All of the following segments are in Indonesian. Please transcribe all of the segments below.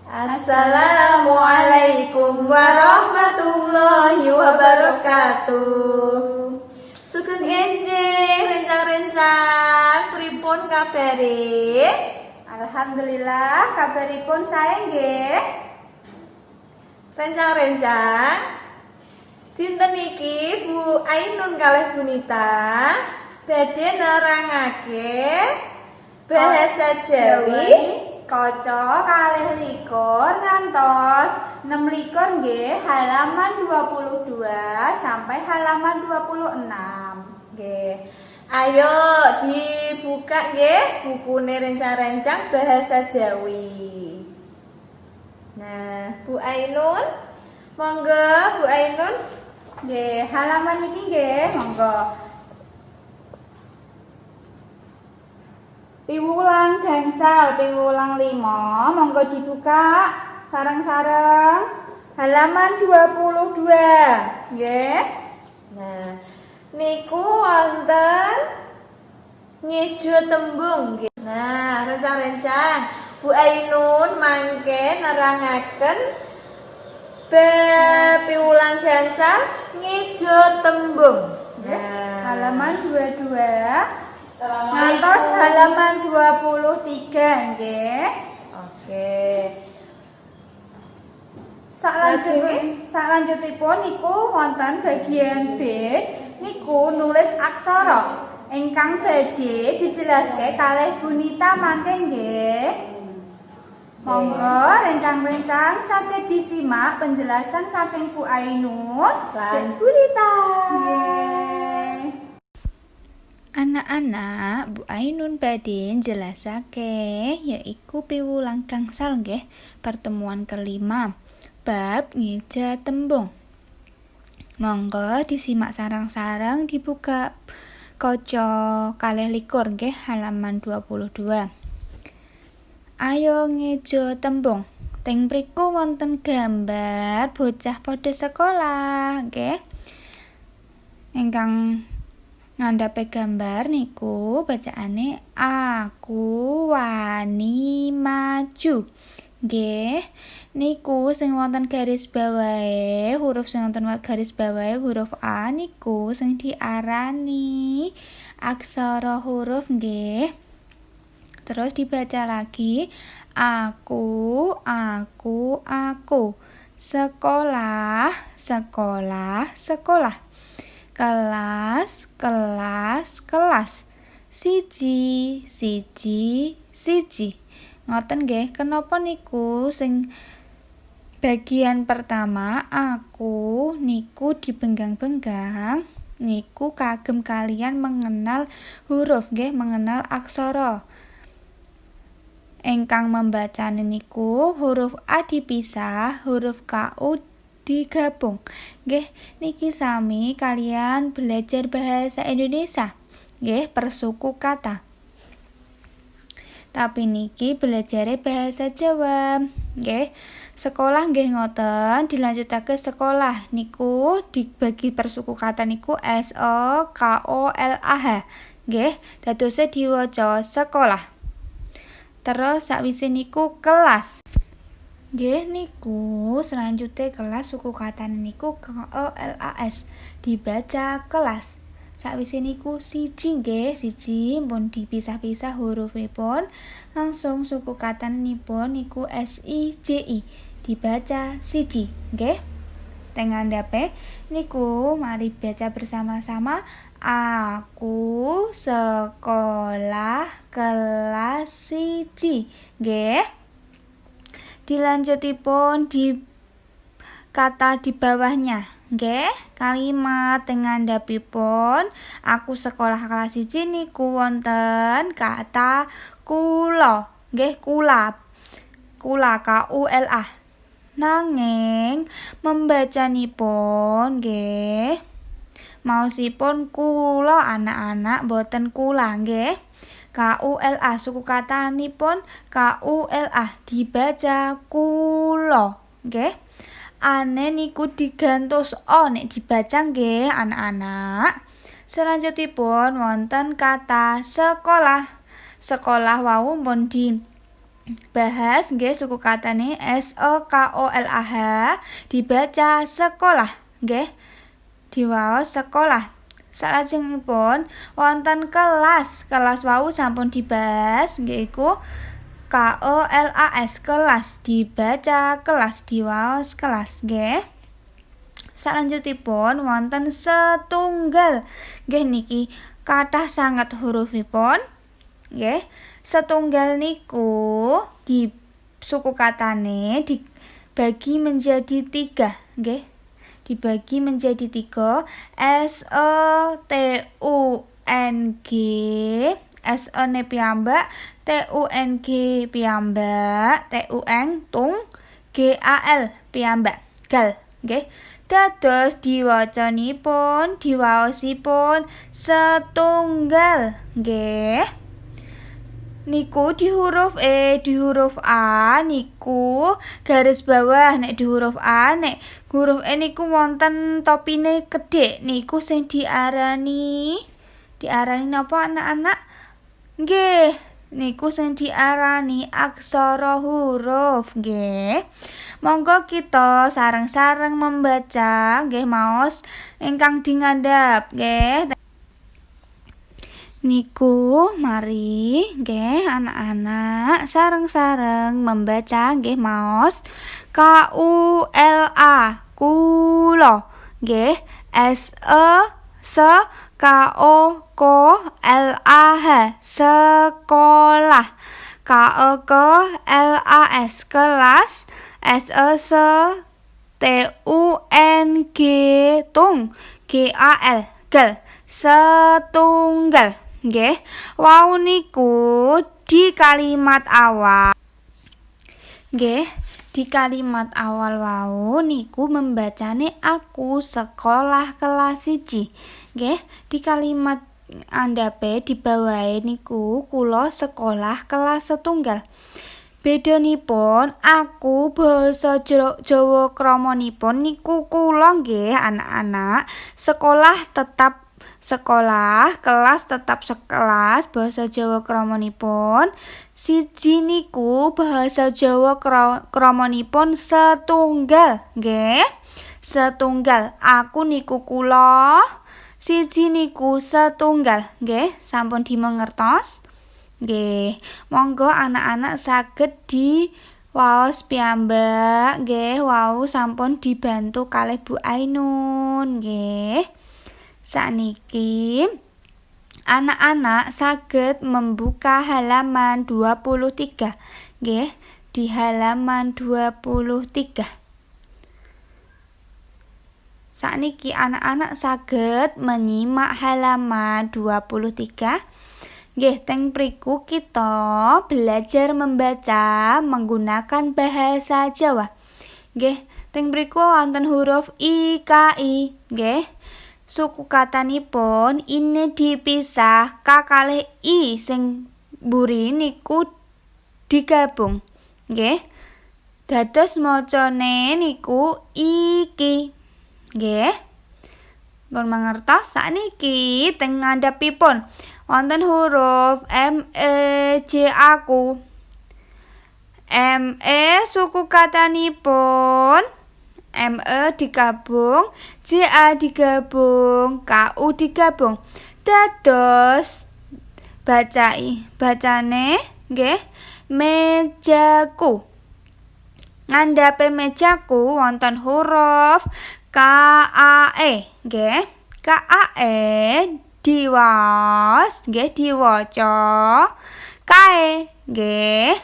Assalamualaikum warahmatullahi wabarakatuh. Sugeng enjing rencang-rencang pripun kabare? Alhamdulillah kabaripun sae nggih. Rencang-rencang dinten iki Bu Ainun kalih Bu Nita badhe nerangake bahasa Jawi kaca kalih likur ngantos 6 likur nggih, halaman 22 sampai halaman 26 nggih. Ayo dibuka nggih bukune rencang-rencang bahasa Jawi. Nah, Bu Ainun, monggo Bu Ainun. nggih, halaman iki nggih, monggo. Piwulang gangsal, piwulang 5, monggo dibuka sareng-sareng halaman 22 nggih. Nah, niku wonten ngejo tembung nggih. Nah, rencang-rencang Bu Ainun mangke nerangaken piwulang gangsal ngejo tembung. Nah, halaman 22 ngantos halaman 23 nggih. Oke. Salanjutipun niku wonten bagian B niku nulis aksara ingkang badhe dijelaske kalih Bu Nita mangke nggih. Monggo rencang-rencang saged disimak penjelasan saking Bu Ainun Lan Bu Nita. Anak-anak, Bu Ainun badhe jelasake yaiku piwulang gangsal nggih, pertemuan kelima bab ngeja tembung. Monggo disimak sareng-sareng, dibuka kaca kalih likur nggih, halaman 22. Ayo ngeja tembung. Teng mriku wonten gambar bocah padha sekolah nggih. Ingkang ngandhape gambar niku bacaane aku wani maju. Nggih, niku sing wonten garis bawahe, huruf sing wonten garis bawahe huruf A niku sing diarani aksara huruf nggih. Terus dibaca lagi aku. Sekolah, sekolah. Kelas. Siji. Ngoten nggih, kenapa niku sing bagian pertama aku niku dibenggang-benggang niku kagem kalian mengenal huruf nggih, mengenal aksara. Ingkang membacane niku huruf A dipisah, huruf KU digabung. Nggih, niki sami kalian belajar bahasa Indonesia. Nggih, persuku kata. Tapi niki belajare bahasa Jawa. Nggih. Sekolah nggih ngoten, dilanjutake sekolah. Niku dibagi persuku kata niku SOKOLAH. Nggih, dadose diwaca sekolah. Terus sakwise niku kelas. Nggih niku selanjutnya kelas, suku kata niku KOLAS, dibaca kelas. Sakwise niku siji nggih, siji pun dipisah-pisah hurufipun, langsung suku kata nipun niku SIJI, dibaca siji nggih. Teng ngandhape niku mari baca bersama-sama. Aku sekolah kelas siji nggih. Dilanjutipun di kata di bawahnya nggih, kalimat teng ngandhapipun aku sekolah kelas siji niku wonten kata kula nggih, kula KULA. Nanging membacanipun nggih maosipun kula anak-anak boten kula nggih. KULA, suku kata nipun KULA, dibaca kula nggih. Ane niku digantos o nek dibaca nggih anak-anak. Selanjutipun wonten kata sekolah. Sekolah wau pun Bahas nggih suku katane sekolah dibaca sekolah nggih. Diwaos sekolah. Salajengipun wonten kelas. Kelas wau sampun dibahas nggih iku kelas dibaca kelas diwaos kelas nggih. Salanjutipun wonten setunggal. Nggih niki kathah sanget hurufipun. Nggih. Setunggal niku di suku katane dibagi menjadi 3, nggih. Dibagi menjadi 3, SETUNG, SE-ne piyambak, TUNG piyambak, TUNG GAL piyambak. Gal, nggih. Dados diwacanipun, diwaosipun setunggal, nggih. Niku di huruf E, di huruf A niku garis bawah. Nek di huruf A, nek huruf E niku wonten topine kedhik. Niku sing diarani napa anak-anak? Nggih, niku sing diarani aksara huruf, nggih. Monggo kita sareng-sareng membaca nggih maos ingkang dingandhap, nggih. Niku mari nggih anak-anak sareng-sareng membaca nggih maos KULA kula nggih SEKOKLAH sekolah KEKLAS kelas SESTUNG tung GAL gal setunggal. Nggih, wau niku di kalimat awal. Nggih, di kalimat awal wau niku membacane aku sekolah kelas 1. Nggih, di kalimat andhape di bawahe niku kula sekolah kelas setunggal. Bedanipun aku basa Jawa kramanipun niku kula nggih anak-anak sekolah tetap sekolah, kelas tetap sekelas bahasa Jawa kramanipun. 1 niku bahasa Jawa kramanipun setunggal, nggih. Setunggal. Aku niku kula. 1 niku setunggal, nggih. Sampun dimangertos? Nggih. Monggo anak-anak saged diwaos piyambak, nggih. Wau sampun dibantu kalih Bu Ainun, nggih. Sakniki anak-anak saged membuka halaman 23. Nggih, di halaman 23. Sakniki anak-anak saged menyimak halaman 23. Nggih, teng mriku kita belajar membaca menggunakan bahasa Jawa. Nggih, teng mriku wonten huruf I, K, I, nggih. Suku katanipun ini dipisah K kalih I sing mburi niku digabung. Nggih. Dados macane niku iki. Nggih. Pun mangertos sakniki teng ngandhapipun wonten huruf J aku. Suku katanipun digabung, JA digabung, KU digabung. Dados bacane nggih mejaku. Ngandhape mejaku wonten huruf KAE, nggih. KAE diwaos, nggih diwaca kae, nggih.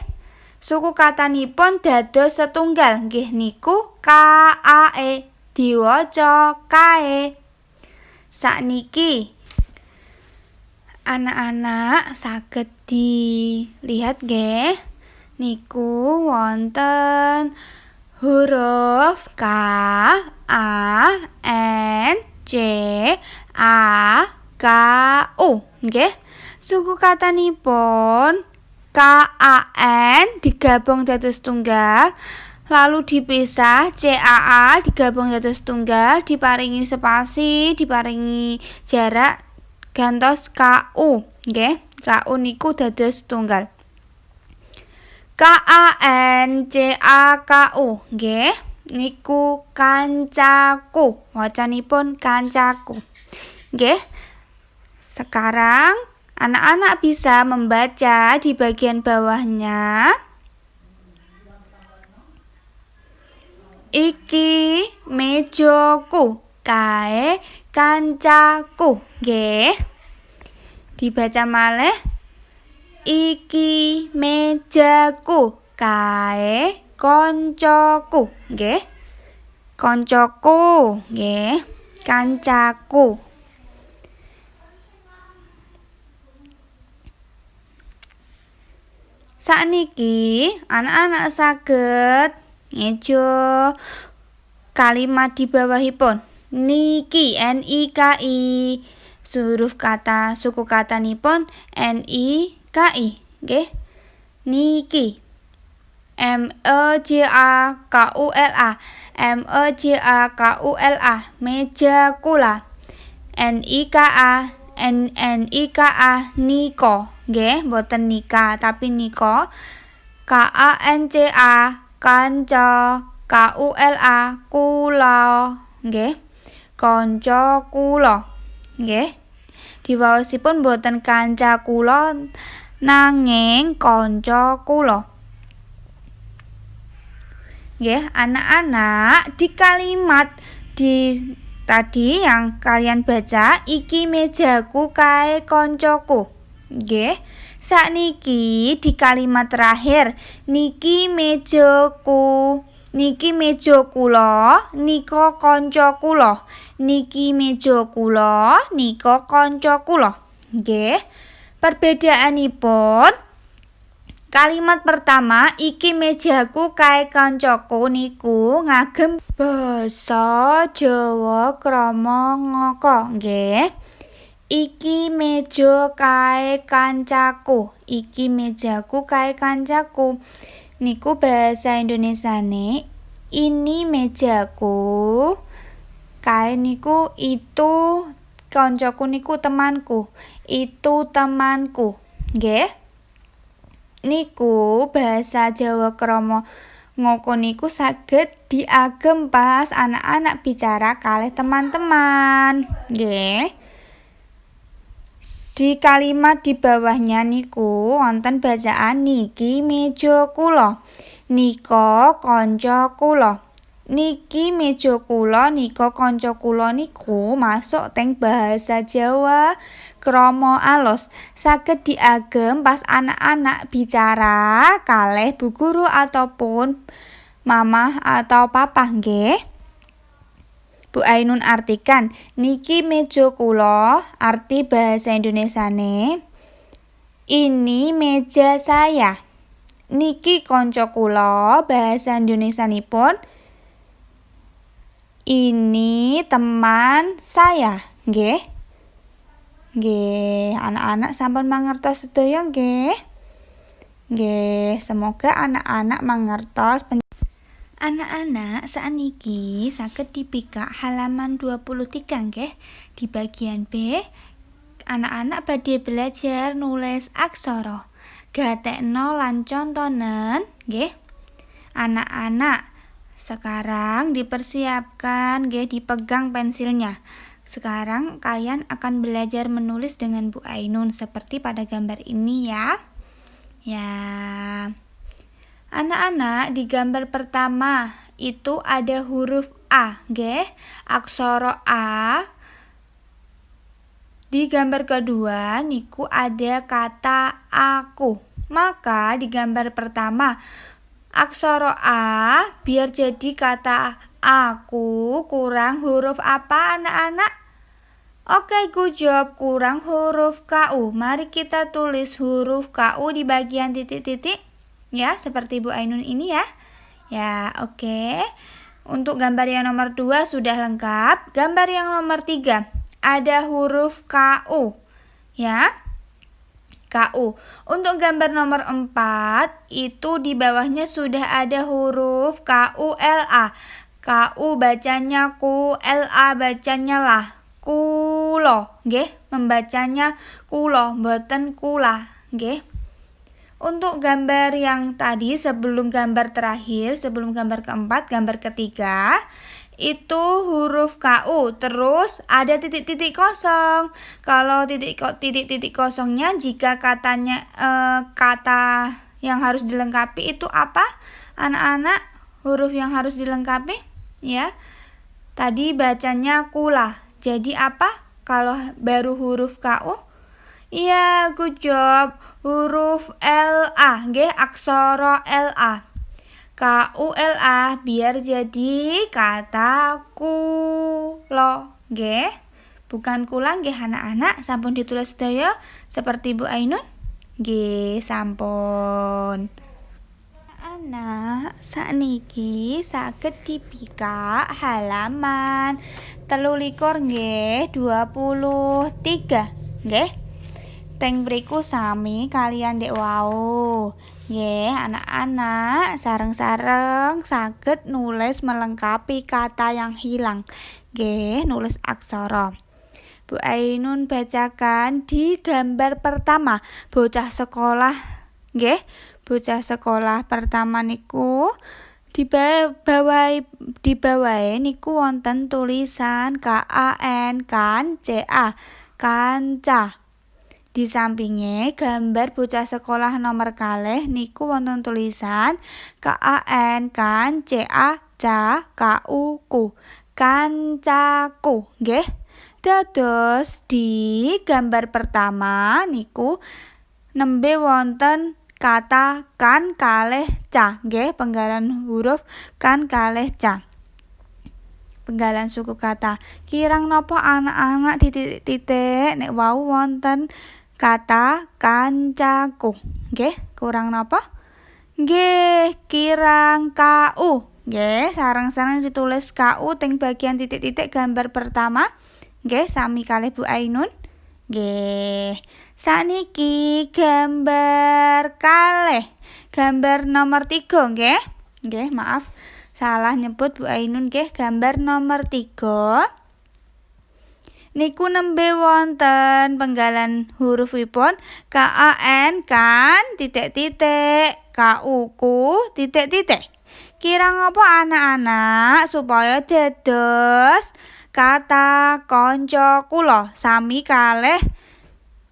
Suku katanipun dados setunggal, nggih niku KAE diwaca kae. Sakniki anak-anak saged dilihat nggih. Niku wonten huruf K, A, N, C, A, K, U, nggih. Suku katanipun KAN digabung dados tunggal, lalu dipisah CAA digabung dados tunggal, diparingi spasi, diparingi jarak gantos KU, nggih. KU niku dados tunggal. Kancaku nggih niku kancaku, wacanipun kancaku. Nggih. Sekarang anak-anak bisa membaca di bagian bawahnya. Iki mejoku kae kancaku, nggih. Dibaca malih. Iki mejaku kae koncoku, nggih. Koncoku, nggih. Kancaku. Sakniki anak-anak saged ngejo kalimat di bawahipun. Niki, N-I-K-I. Huruf kata suku katanipun N-I-K-I, nggih. Niki. M-E-J-A-K-U-L-A. M-E-J-A-K-U-L-A. Meja kula. N-I-K-A. N-I-K-A. Niko. Nggih, boten nika tapi niko. K-A-N-C-A. Kanca. K-U-L-A. Kula. Nggih. Kanca kula. Nggih. Diwaosipun boten kanca kula nanging kanca kula. Nggih, anak-anak di kalimat di tadi yang kalian baca, iki mejaku kae koncoku. Nggih. Sakniki di kalimat terakhir, niki mejaku. Niki meja kula, nika kanca kula. Niki meja kula, nika kanca kula. Nggih. Perbedaanipun kalimat pertama, iki mejaku kae kancaku niku ngagem basa Jawa krama ngoko, nggih. Iki meja kae kancaku. Iki mejaku kae kancaku. Niku bahasa Indonesiane ini mejaku. Kae niku itu kancaku niku temanku. Itu temanku. Nggih. Niku bahasa Jawa krama ngoko niku saged diagem pas anak-anak bicara kalih teman-teman. Nggih. Di kalimat di bawahnya niku wonten bacaan niki meja kula. Nika kanca kula. Niki meja kula, nika kanca kula niku masuk teng bahasa Jawa krama alus. Saged diagem pas anak-anak bicara kalih bu guru ataupun mamah atau papa, nggih. Bu Ainun artikan, niki meja kula, arti bahasa Indonesiane ini meja saya. Niki kanca kula, bahasa Indonesianipun ini teman saya, nggih. Nggih, anak-anak sampun mangertos sedaya nggih. Nggih, semoga anak-anak mangertos. Anak-anak sakniki saged dipikak halaman 23 nggih. Di bagian B, anak-anak badhe belajar nulis aksara. Gatekno lan contonen nggih. Anak-anak sekarang dipersiapkan nggih, dipegang pensilnya. Sekarang kalian akan belajar menulis dengan Bu Ainun seperti pada gambar ini ya. Ya. Anak-anak di gambar pertama itu ada huruf A, nggih. Aksara A. Di gambar kedua niku ada kata aku. Maka di gambar pertama aksara A biar jadi kata aku kurang huruf apa anak-anak? Oke, good job, kurang huruf KU. Mari kita tulis huruf KU di bagian titik-titik. Ya, seperti Bu Ainun ini ya. Ya, oke. Untuk gambar yang nomor 2 sudah lengkap. Gambar yang nomor 3 ada huruf KU. Ya. KU. Untuk gambar nomor 4 itu di bawahnya sudah ada huruf KULA. KU bacanya ku, LA bacanya lah. Kulo, nggih, membacanya kulo, mboten kula, nggih. Untuk gambar yang tadi sebelum gambar terakhir, sebelum gambar keempat, gambar ketiga, itu huruf KU, terus ada titik-titik kosong. Kalau titik-titik kosongnya, jika katanya kata yang harus dilengkapi itu apa? Anak-anak, huruf yang harus dilengkapi, ya. Tadi bacanya kula. Jadi apa? Kalau baru huruf KU? Iya, good job. Huruf LA, nggih, aksara LA. KULA biar jadi kata kula, nggih. Bukan kula nggih anak-anak, sampun ditulis sedaya seperti Bu Ainun. Nggih, sampun. Anak, sakniki saged dibikak halaman 23 nggih, 23. Nggih. Teng mriku sami kalian dek wau. Nggih, anak-anak sareng-sareng saged nulis melengkapi kata yang hilang. Nggih, nulis aksara. Bu Ainun bacakan di gambar pertama, bocah sekolah. Nggih, bocah sekolah pertama niku di bawah niku wonten tulisan KAN, kan, CA, kanca. Di sampingnya gambar bocah sekolah nomor kalih niku wonten tulisan KAN, kan, CA, KU, ku, kancaku, nggih. Dados di gambar pertama niku nembe wonten kata kan kalih ca, nggih, penggalan huruf kan kalih ca. Penggalan suku kata. Kirang napa anak-anak di titik-titik nek wau wonten kata kancaku. Nggih, kurang napa? Nggih, kirang KU. Nggih, sareng-sareng ditulis KU teng bagian titik-titik gambar pertama. Nggih, sami kalih Bu Ainun. Nggih. Saniki gambar kalih. Gambar nomor 3, nggih. Nggih, maaf. Salah nyebut Bu Ainun, nggih. Gambar nomor 3. Niku nembe wonten penggalan hurufipun KAN, kan, titik-titik, KU, ku, titik-titik. Kirang apa anak-anak supaya dados kata konco kula sami kalih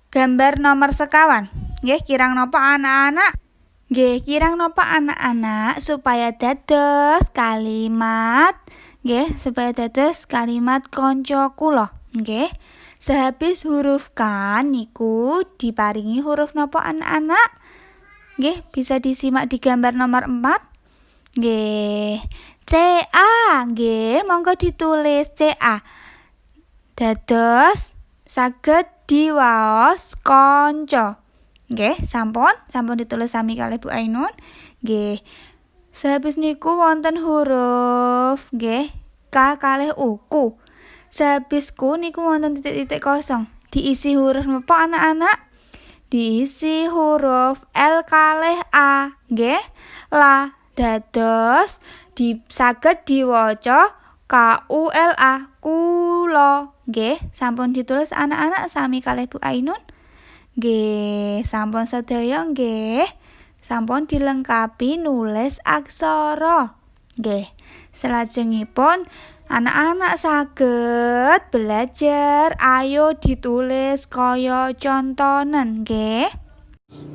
gambar nomor sekawan. Nggih, kirang napa anak-anak? Nggih, kirang napa anak-anak supaya dados kalimat, nggih, supaya dados kalimat konco kula. Nggih. Sehabis huruf kan niku diparingi huruf napa anak-anak? Nggih, bisa disimak di gambar nomor 4. Nggih. CA, nggih, monggo ditulis CA. Dados saged diwaos konco. Nggih, sampun ditulis sami kalih Bu Ainun. Nggih. Sehabis niku wonten huruf nggih K kalih U, ku. Sehabis ku niku wonten titik-titik kosong. Diisi huruf napa anak-anak? Diisi huruf L kalih A, nggih. La. Dados saged diwaca KULA, kula. Nggih, sampun ditulis anak-anak sami kalih Bu Ainun. Nggih, sampun sedaya nggih. Sampun dilengkapi nulis aksara. Nggih. Salajengipun anak-anak saged belajar ayo ditulis kaya contonen, nggih.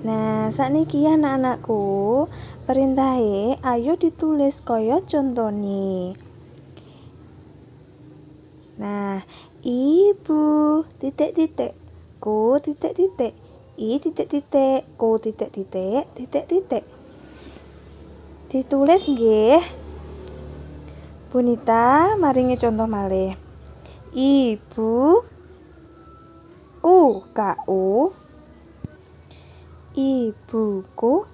Nah, sakniki anak-anakku, perintahe ayo ditulis kaya contone. Nah, ibu titik-titik, ku titik-titik, i titik-titik, ku titik-titik, titik-titik. Ditulis nggih. Bunita maringi contoh malih. Ibu ku, KU, ibuku,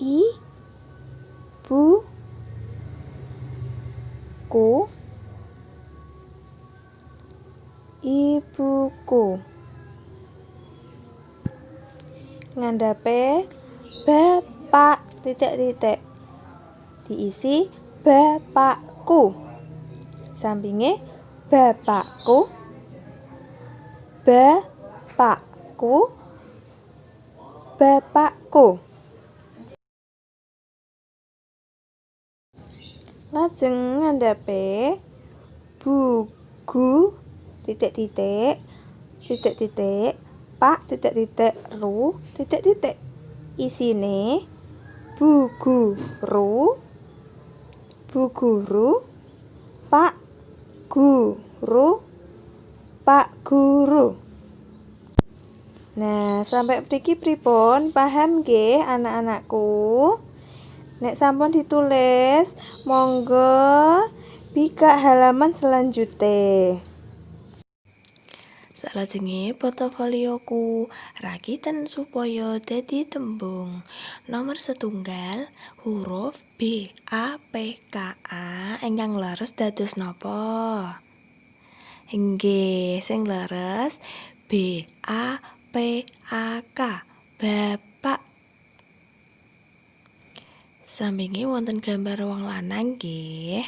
ibuku, ibuku. Ngandhape bapak titik-titik. Diisi bapakku. Sampinge bapakku, bapakku, bapakku. Lajeng ngandhape buku titik-titik titik-titik pak titik-titik ru titik-titik. Isine bu guru pak guru. Nah, sampai mriki pripun? Paham nggih anak-anakku? Nek sampun ditulis, monggo bikak halaman selanjutnya. Salajenge portofolioku rakitan supaya dadi tembung. Nomor setunggal huruf B A P K A ingkang leres dados napa? Inggih, sing leres B A P A K, bapak. Sampinge wonten gambar wong lanang nggih.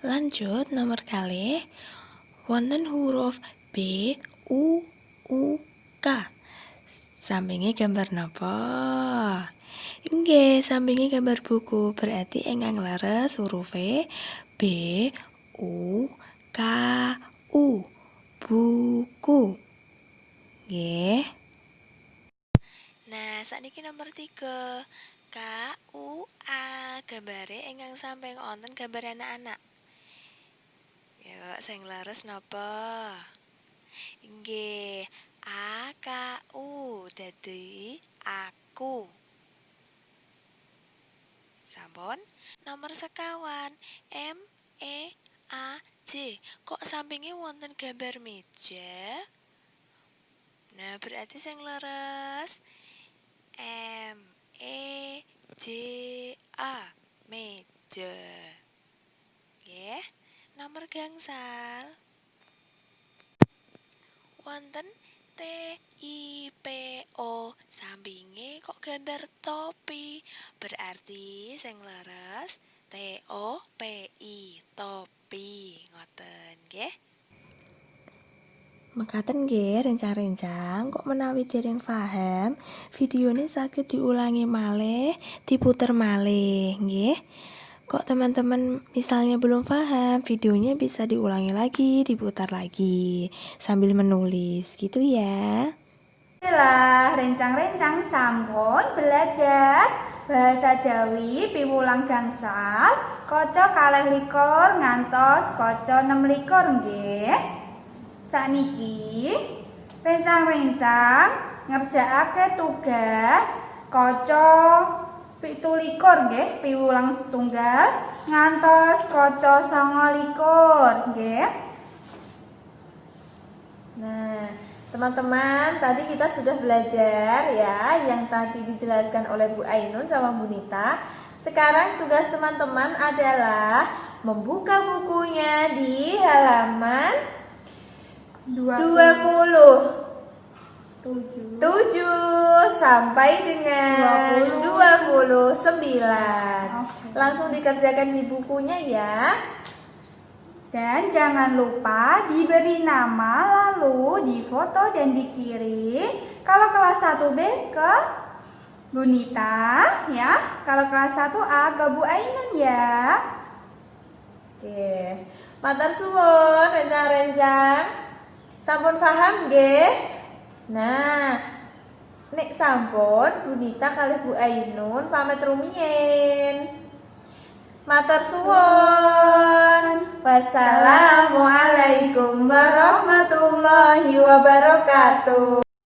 Lanjut nomor kalih wonten huruf B U K. Sampinge gambar napa? Inggih, sampinge gambar buku. Berarti ingkang leres huruf B U K U, buku. Nggih. Nah, sakniki nomor 3. K U A, gambare ingkang samping wonten gambar anak-anak. Ya, sing leres napa? Inggih, A K U dadi aku. Sampun? Nomor sekawan M E A J. Kok sampinge wonten gambar meja? Nah, berarti sing leres M E J A, meja. Nggih. Nomor gangsal wonten T I P O, sampinge kok gambar topi. Berarti sing leres T O P I, topi. Ngoten nggih. Mekaten nggih rencang-rencang, kok menawi dereng paham, videone saged diulangi malih, diputer malih nggih. Kok teman-teman misalnya belum paham, videonya bisa diulangi lagi, diputar lagi sambil menulis gitu ya. Inilah rencang-rencang sampun belajar bahasa Jawi piwulang gangsal kaca 2 ngantos kaca 6 nggih. Sakniki rencang-rencang ngerjakake tugas kaca 17 nggih, piwulang setunggal ngantos kaca 29 nggih. Nah, teman-teman, tadi kita sudah belajar ya yang tadi dijelaskan oleh Bu Ainun sama Bu Nita. Sekarang tugas teman-teman adalah membuka bukunya di halaman 27 sampai dengan 29. Langsung dikerjakan di bukunya ya. Dan jangan lupa diberi nama lalu difoto dan dikirim. Kalau kelas 1B ke Bu Nita ya. Kalau kelas 1A ke Bu Ainun ya. Oke. Matur suwun rencang-rencang. Sampun paham nggih? Nah, nek sampun Bu Nita kali Bu Ainun pamit rumiyin. Matur suwun. Wassalamualaikum warahmatullahi wabarakatuh.